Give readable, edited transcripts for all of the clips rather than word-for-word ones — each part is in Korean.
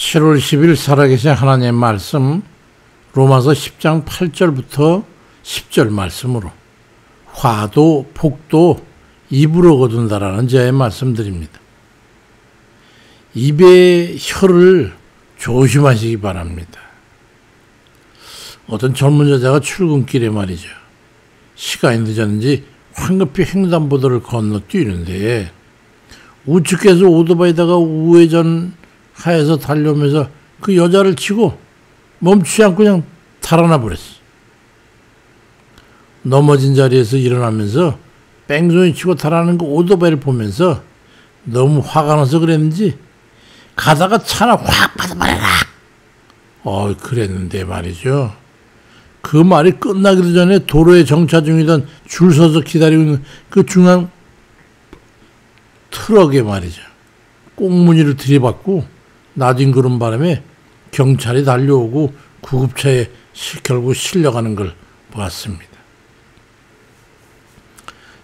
7월 10일 살아계신 하나님의 말씀 로마서 10장 8절부터 10절 말씀으로 화도 복도 입으로 거둔다라는 제의 말씀드립니다. 입의 혀를 조심하시기 바랍니다. 어떤 젊은 여자가 출근길에 말이죠. 시간이 늦었는지 황급히 횡단보도를 건너뛰는데 우측에서 오토바이다가 우회전하여서 달려오면서 그 여자를 치고 멈추지 않고 그냥 달아나 버렸어. 넘어진 자리에서 일어나면서 뺑소니 치고 달아나는 그 오토바이를 보면서 너무 화가 나서 그랬는지 가다가 차나 확 받아버려라. 그랬는데 말이죠. 그 말이 끝나기도 전에 도로에 정차 중이던 줄 서서 기다리고 있는 그 중앙 트럭에 말이죠. 꽁무니를 들이받고 나뒹구는 바람에 경찰이 달려오고 구급차에 결국 실려가는 걸 보았습니다.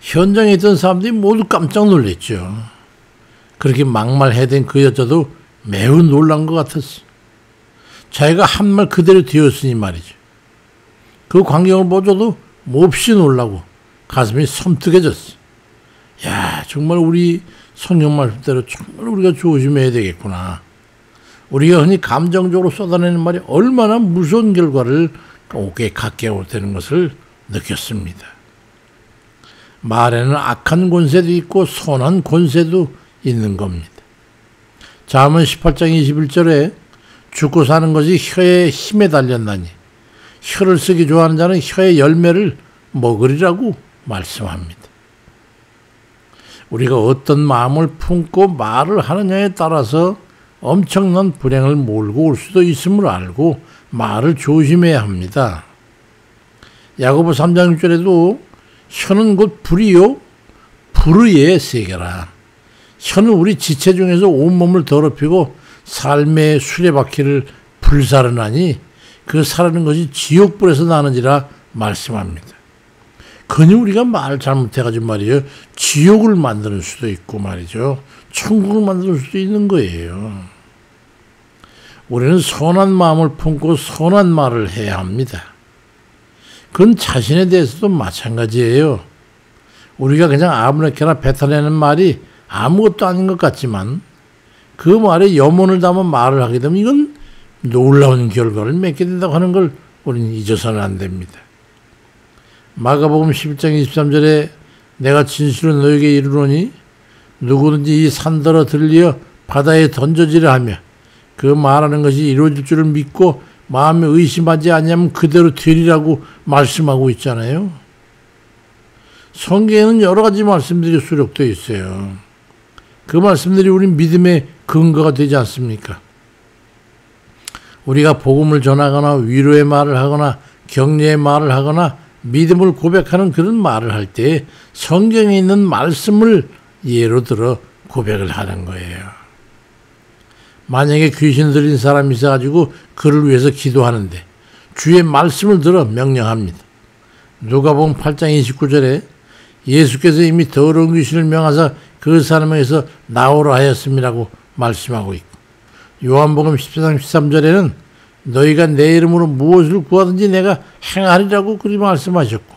현장에 있던 사람들이 모두 깜짝 놀랐죠. 그렇게 막말해댄 그 여자도 매우 놀란 것 같았어. 자기가 한 말 그대로 되었으니 말이죠. 그 광경을 보고도 몹시 놀라고 가슴이 섬뜩해졌어. 야, 정말 우리 성경 말씀대로 정말 우리가 조심해야 되겠구나. 우리가 흔히 감정적으로 쏟아내는 말이 얼마나 무서운 결과를 오게 갖게 되는 것을 느꼈습니다. 말에는 악한 권세도 있고 선한 권세도 있는 겁니다. 잠언 18장 21절에 죽고 사는 것이 혀의 힘에 달렸나니 혀를 쓰기 좋아하는 자는 혀의 열매를 먹으리라고 말씀합니다. 우리가 어떤 마음을 품고 말을 하느냐에 따라서 엄청난 불행을 몰고 올 수도 있음을 알고 말을 조심해야 합니다. 야고보 3장 6절에도 혀는 곧 불이요 불의의 세계라. 혀는 우리 지체 중에서 온몸을 더럽히고 삶의 수레바퀴를 불사르나니 그 사르는 것이 지옥불에서 나는지라 말씀합니다. 그니 우리가 말 잘못해가지고 말이죠. 지옥을 만드는 수도 있고 말이죠. 천국을 만드는 수도 있는 거예요. 우리는 선한 마음을 품고 선한 말을 해야 합니다. 그건 자신에 대해서도 마찬가지예요. 우리가 그냥 아무렇게나 뱉어내는 말이 아무것도 아닌 것 같지만 그 말에 염원을 담아 말을 하게 되면 이건 놀라운 결과를 맺게 된다고 하는 걸 우리는 잊어서는 안 됩니다. 마가복음 11장 23절에 내가 진실로 너에게 이르노니 누구든지 이 산더러 들리어 바다에 던져지려 하며 그 말하는 것이 이루어질 줄을 믿고 마음에 의심하지 않으면 그대로 되리라고 말씀하고 있잖아요. 성경에는 여러 가지 말씀들이 수록되어 있어요. 그 말씀들이 우리 믿음의 근거가 되지 않습니까? 우리가 복음을 전하거나 위로의 말을 하거나 격려의 말을 하거나 믿음을 고백하는 그런 말을 할 때 성경에 있는 말씀을 예로 들어 고백을 하는 거예요. 만약에 귀신 들린 사람이 있어가지고 그를 위해서 기도하는데 주의 말씀을 들어 명령합니다. 누가복음 8장 29절에 예수께서 이미 더러운 귀신을 명하사 그 사람에게서 나오라 하였음이라고 말씀하고 있고 요한복음 14장 13절에는 너희가 내 이름으로 무엇을 구하든지 내가 행하리라고 그리 말씀하셨고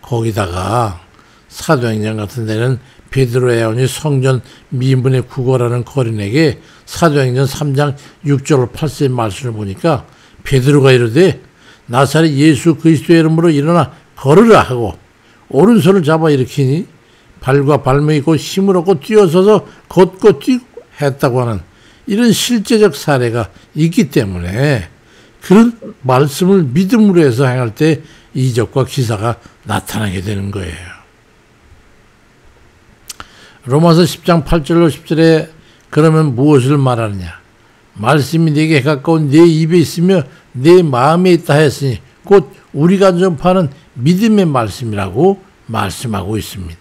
거기다가 사도행전 같은 데는 베드로의 아우니 성전 미문의 구걸하는 거린에게 사도행전 3장 6절 8절 말씀을 보니까 베드로가 이르되 나사렛 예수 그리스도의 이름으로 일어나 걸으라 하고 오른손을 잡아 일으키니 발과 발목이 곧 힘을 얻고 뛰어서서 걷고 뛰고 했다고 하는 이런 실제적 사례가 있기 때문에 그런 말씀을 믿음으로 해서 행할 때 이적과 기사가 나타나게 되는 거예요. 로마서 10장 8절로 10절에 그러면 무엇을 말하느냐? 말씀이 네게 가까운 네 입에 있으며 네 마음에 있다 했으니 곧 우리가 전파하는 믿음의 말씀이라고 말씀하고 있습니다.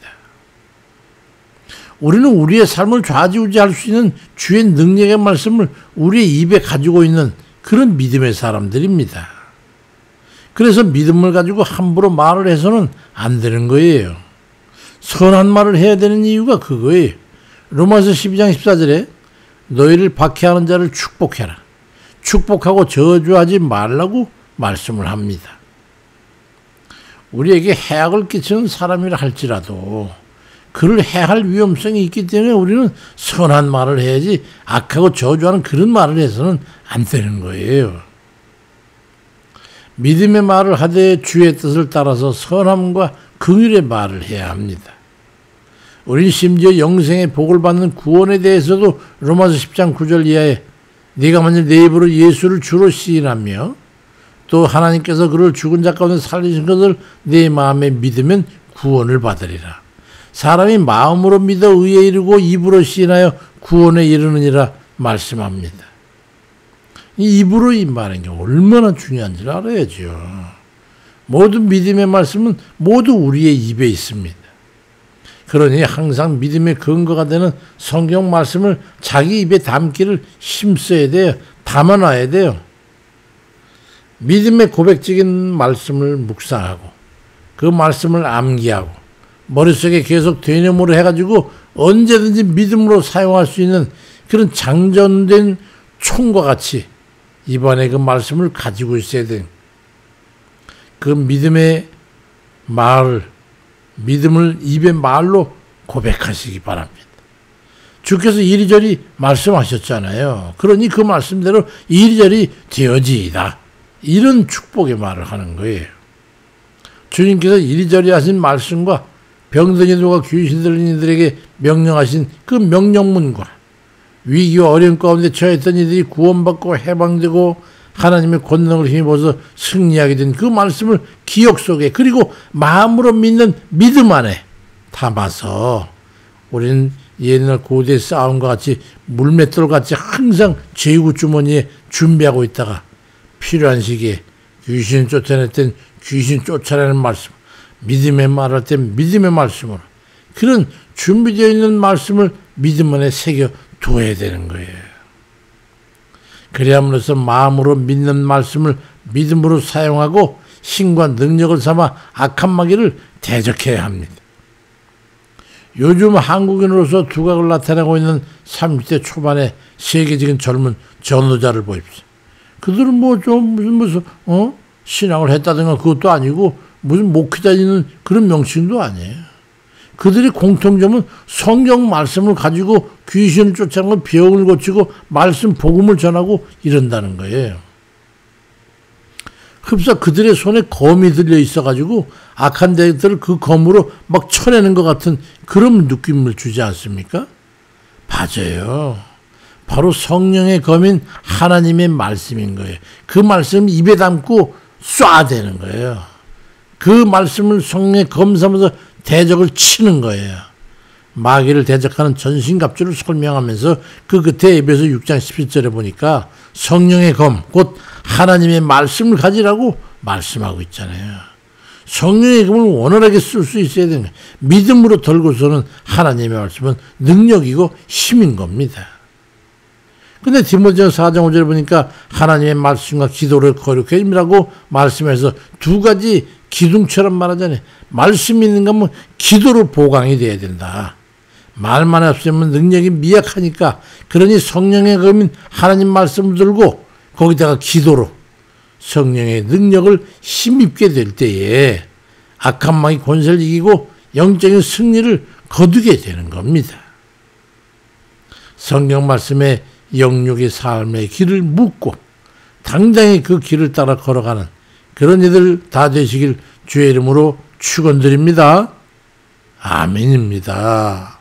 우리는 우리의 삶을 좌지우지할 수 있는 주의 능력의 말씀을 우리의 입에 가지고 있는 그런 믿음의 사람들입니다. 그래서 믿음을 가지고 함부로 말을 해서는 안 되는 거예요. 선한 말을 해야 되는 이유가 그거예요. 로마서 12장 14절에 너희를 박해하는 자를 축복해라. 축복하고 저주하지 말라고 말씀을 합니다. 우리에게 해악을 끼치는 사람이라 할지라도 그를 해할 위험성이 있기 때문에 우리는 선한 말을 해야지 악하고 저주하는 그런 말을 해서는 안 되는 거예요. 믿음의 말을 하되 주의 뜻을 따라서 선함과 긍휼의 말을 해야 합니다. 우린 심지어 영생의 복을 받는 구원에 대해서도 로마서 10장 9절 이하에 네가 만일 내 입으로 예수를 주로 시인하며 또 하나님께서 그를 죽은 자 가운데 살리신 것을 내 마음에 믿으면 구원을 받으리라. 사람이 마음으로 믿어 의에 이르고 입으로 시인하여 구원에 이르느니라 말씀합니다. 이 입으로 말하는 게 얼마나 중요한지를 알아야죠. 모든 믿음의 말씀은 모두 우리의 입에 있습니다. 그러니 항상 믿음의 근거가 되는 성경 말씀을 자기 입에 담기를 힘써야 돼요. 담아놔야 돼요. 믿음의 고백적인 말씀을 묵상하고 그 말씀을 암기하고 머릿속에 계속 되뇌모를 해가지고 언제든지 믿음으로 사용할 수 있는 그런 장전된 총과 같이 입안에 그 말씀을 가지고 있어야 돼요. 그 믿음의 말을 믿음을 입의 말로 고백하시기 바랍니다. 주께서 이리저리 말씀하셨잖아요. 그러니 그 말씀대로 이리저리 되어지이다. 이런 축복의 말을 하는 거예요. 주님께서 이리저리 하신 말씀과 병든이들과 귀신 들린 이들에게 명령하신 그 명령문과 위기와 어려움 가운데 처했던 이들이 구원받고 해방되고 하나님의 권능을 힘입어서 승리하게 된 그 말씀을 기억 속에 그리고 마음으로 믿는 믿음 안에 담아서 우리는 옛날 고대 싸움과 같이 물맷돌 같이 항상 제구 주머니에 준비하고 있다가 필요한 시기에 귀신 쫓아낼 땐 귀신 쫓아내는 말씀, 믿음의 말할 땐 믿음의 말씀으로 그런 준비되어 있는 말씀을 믿음 안에 새겨 둬야 되는 거예요. 그래야함으로써 마음으로 믿는 말씀을 믿음으로 사용하고 힘과 능력을 삼아 악한 마귀를 대적해야 합니다. 요즘 한국인으로서 두각을 나타내고 있는 30대 초반의 세계적인 젊은 전도자를 보십시오. 그들은 무슨 신앙을 했다든가 그것도 아니고 무슨 목회 다니는 그런 명칭도 아니에요. 그들의 공통점은 성경 말씀을 가지고 귀신을 쫓아내고 병을 고치고 말씀 복음을 전하고 이런다는 거예요. 흡사 그들의 손에 검이 들려 있어가지고 악한 자들을 그 검으로 막 쳐내는 것 같은 그런 느낌을 주지 않습니까? 맞아요. 바로 성령의 검인 하나님의 말씀인 거예요. 그 말씀 입에 담고 쏴대는 거예요. 그 말씀을 성령의 검 삼아서 대적을 치는 거예요. 마귀를 대적하는 전신갑주를 설명하면서 그 끝에 에베소 6장 17절에 보니까 성령의 검, 곧 하나님의 말씀을 가지라고 말씀하고 있잖아요. 성령의 검을 원활하게 쓸 수 있어야 되는 거예요. 믿음으로 들고서는 하나님의 말씀은 능력이고 힘인 겁니다. 근데 디모데전서 4장 5절에 보니까 하나님의 말씀과 기도를 거룩히 힘이라고 말씀해서 두 가지 기둥처럼 말하잖아요. 말씀이 있는가 하면 기도로 보강이 돼야 된다. 말만 없으면 능력이 미약하니까 그러니 성령의 검인 하나님 말씀을 들고 거기다가 기도로 성령의 능력을 힘입게 될 때에 악한 마귀 권세를 이기고 영적인 승리를 거두게 되는 겁니다. 성경 말씀에 영육의 삶의 길을 묻고 당당히 그 길을 따라 걸어가는 그런 이들 다 되시길 주의 이름으로 축원드립니다. 아멘입니다.